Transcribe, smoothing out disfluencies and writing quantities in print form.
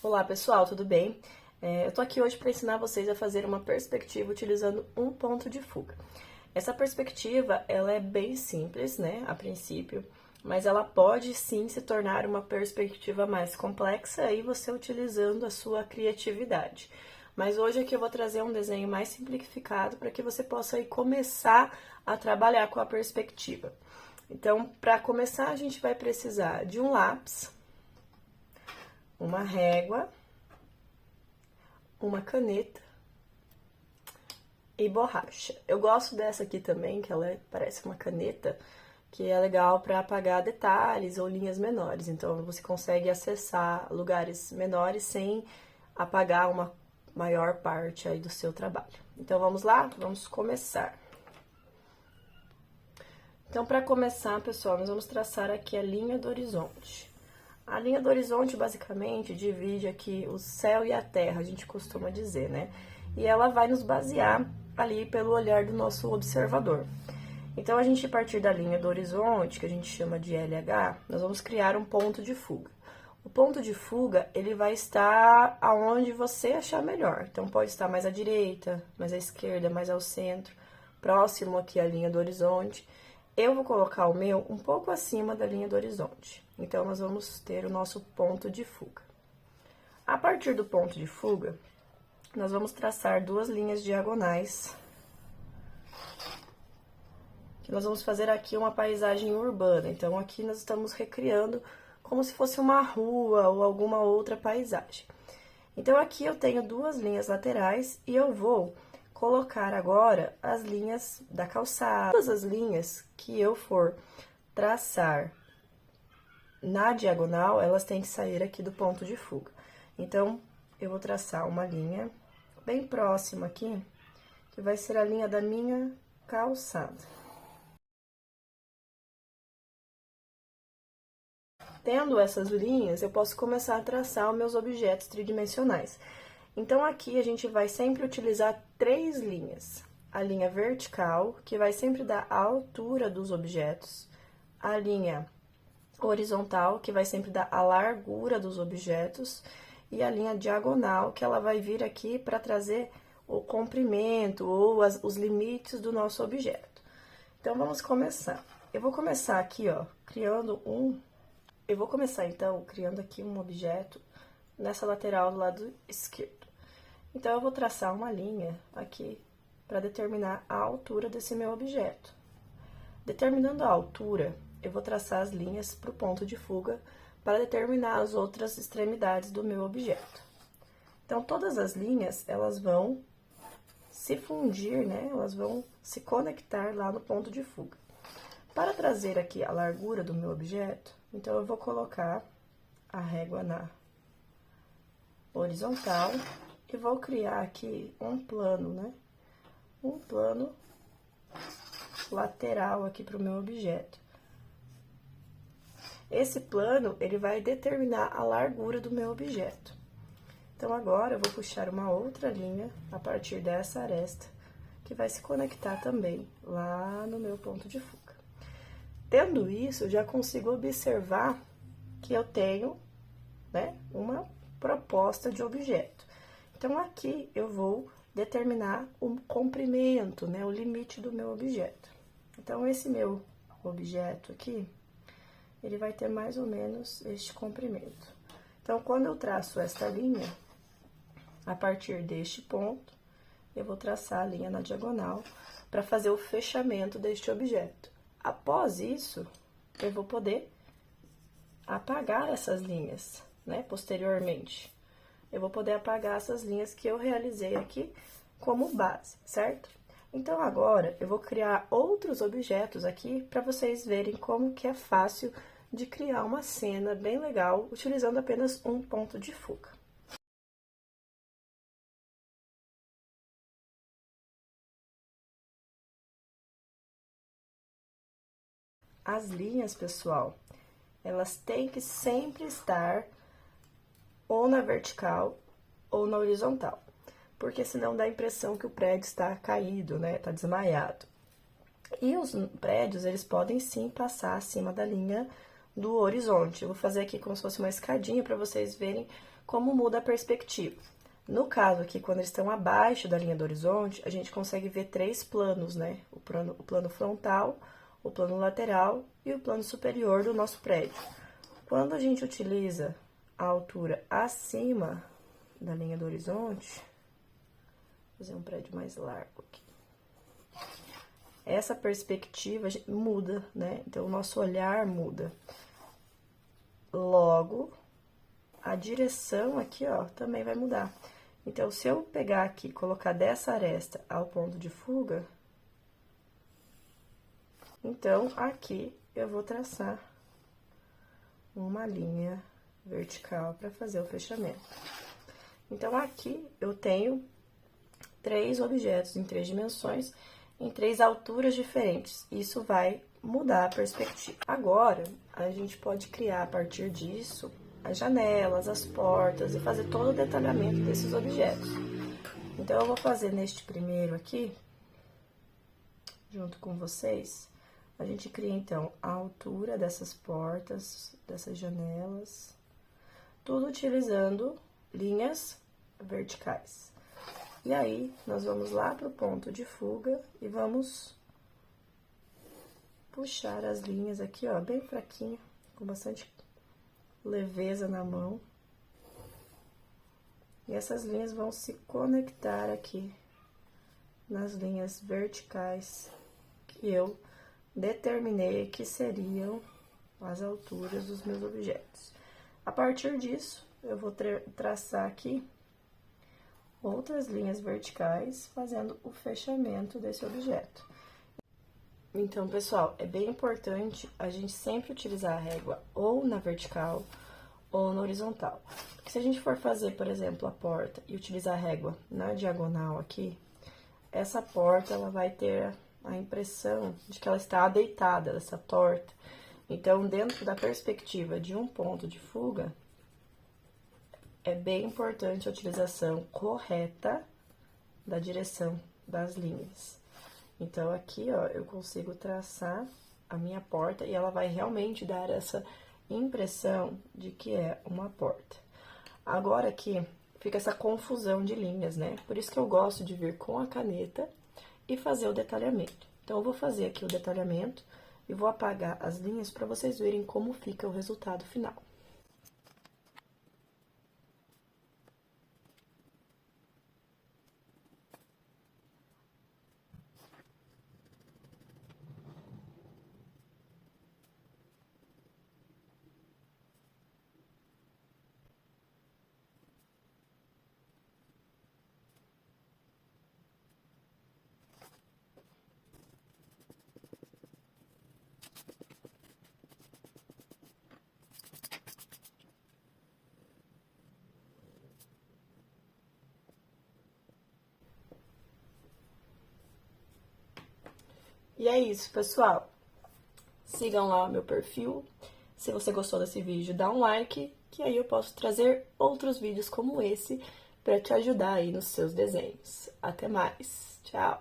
Olá pessoal, tudo bem? Eu tô aqui hoje para ensinar vocês a fazer uma perspectiva utilizando um ponto de fuga. Essa perspectiva, ela é bem simples, né, a princípio, mas ela pode sim se tornar uma perspectiva mais complexa aí você utilizando a sua criatividade. Mas hoje aqui eu vou trazer um desenho mais simplificado para que você possa aí começar a trabalhar com a perspectiva. Então, para começar, a gente vai precisar de um lápis, uma régua, uma caneta e borracha. Eu gosto dessa aqui também, que ela parece uma caneta, que é legal para apagar detalhes ou linhas menores. Então, você consegue acessar lugares menores sem apagar uma maior parte aí do seu trabalho. Então, vamos lá? Vamos começar. Então, para começar, pessoal, nós vamos traçar aqui a linha do horizonte. A linha do horizonte, basicamente, divide aqui o céu e a terra, a gente costuma dizer, né? E ela vai nos basear ali pelo olhar do nosso observador. Então, a gente, a partir da linha do horizonte, que a gente chama de LH, nós vamos criar um ponto de fuga. O ponto de fuga, ele vai estar aonde você achar melhor. Então, pode estar mais à direita, mais à esquerda, mais ao centro, próximo aqui à linha do horizonte. Eu vou colocar o meu um pouco acima da linha do horizonte. Então, nós vamos ter o nosso ponto de fuga. A partir do ponto de fuga, nós vamos traçar duas linhas diagonais. Que nós vamos fazer aqui uma paisagem urbana. Então, aqui nós estamos recriando como se fosse uma rua ou alguma outra paisagem. Então, aqui eu tenho duas linhas laterais e eu vou colocar agora as linhas da calçada. Todas as linhas que eu for traçar na diagonal, elas têm que sair aqui do ponto de fuga. Então, eu vou traçar uma linha bem próxima aqui, que vai ser a linha da minha calçada. Tendo essas linhas, eu posso começar a traçar os meus objetos tridimensionais. Então, aqui a gente vai sempre utilizar três linhas. A linha vertical, que vai sempre dar a altura dos objetos. A linha horizontal, que vai sempre dar a largura dos objetos. E a linha diagonal, que ela vai vir aqui para trazer o comprimento ou os limites do nosso objeto. Então, vamos começar. Eu vou começar aqui, ó, Eu vou começar, então, criando aqui um objeto nessa lateral do lado esquerdo. Então, eu vou traçar uma linha aqui para determinar a altura desse meu objeto. Determinando a altura, eu vou traçar as linhas para o ponto de fuga para determinar as outras extremidades do meu objeto. Então, todas as linhas, elas vão se fundir, né? Elas vão se conectar lá no ponto de fuga. Para trazer aqui a largura do meu objeto, então, eu vou colocar a régua na horizontal e vou criar aqui um plano, né? Um plano lateral aqui para o meu objeto. Esse plano, ele vai determinar a largura do meu objeto. Então, agora, eu vou puxar uma outra linha a partir dessa aresta, que vai se conectar também lá no meu ponto de fuga. Tendo isso, eu já consigo observar que eu tenho, né, uma proposta de objeto. Então, aqui eu vou determinar o comprimento, né, o limite do meu objeto. Então, esse meu objeto aqui, ele vai ter mais ou menos este comprimento. Então, quando eu traço esta linha, a partir deste ponto, eu vou traçar a linha na diagonal para fazer o fechamento deste objeto. Após isso, eu vou poder apagar essas linhas, né, posteriormente. Eu vou poder apagar essas linhas que eu realizei aqui como base, certo? Então, agora, eu vou criar outros objetos aqui para vocês verem como que é fácil de criar uma cena bem legal, utilizando apenas um ponto de fuga. As linhas, pessoal, elas têm que sempre estar ou na vertical ou na horizontal, porque senão dá a impressão que o prédio está caído, né? Está desmaiado. E os prédios, eles podem sim passar acima da linha do horizonte. Eu vou fazer aqui como se fosse uma escadinha para vocês verem como muda a perspectiva. No caso aqui, quando eles estão abaixo da linha do horizonte, a gente consegue ver 3 planos, né? O plano frontal, o plano lateral e o plano superior do nosso prédio. Quando a gente utiliza a altura acima da linha do horizonte, vou fazer um prédio mais largo aqui. Essa perspectiva muda, né? Então, o nosso olhar muda. Logo, a direção aqui, ó, também vai mudar. Então, se eu pegar aqui e colocar dessa aresta ao ponto de fuga, então, aqui eu vou traçar uma linha vertical para fazer o fechamento. Então, aqui eu tenho 3 objetos em 3 dimensões, em 3 alturas diferentes. Isso vai mudar a perspectiva. Agora, a gente pode criar a partir disso as janelas, as portas e fazer todo o detalhamento desses objetos. Então, eu vou fazer neste primeiro aqui, junto com vocês. A gente cria, então, a altura dessas portas, dessas janelas, tudo utilizando linhas verticais. E aí, nós vamos lá pro ponto de fuga e vamos puxar as linhas aqui, ó, bem fraquinho, com bastante leveza na mão. E essas linhas vão se conectar aqui nas linhas verticais que eu determinei que seriam as alturas dos meus objetos. A partir disso, eu vou traçar aqui outras linhas verticais, fazendo o fechamento desse objeto. Então, pessoal, é bem importante a gente sempre utilizar a régua ou na vertical ou na horizontal. Porque se a gente for fazer, por exemplo, a porta e utilizar a régua na diagonal aqui, essa porta, ela vai ter a impressão de que ela está deitada, ela está torta. Então, dentro da perspectiva de um ponto de fuga, é bem importante a utilização correta da direção das linhas. Então, aqui, ó, eu consigo traçar a minha porta e ela vai realmente dar essa impressão de que é uma porta. Agora aqui, fica essa confusão de linhas, né? Por isso que eu gosto de vir com a caneta e fazer o detalhamento. Então, eu vou fazer aqui o detalhamento e vou apagar as linhas para vocês verem como fica o resultado final. E é isso, pessoal. Sigam lá o meu perfil. Se você gostou desse vídeo, dá um like, que aí eu posso trazer outros vídeos como esse para te ajudar aí nos seus desenhos. Até mais. Tchau!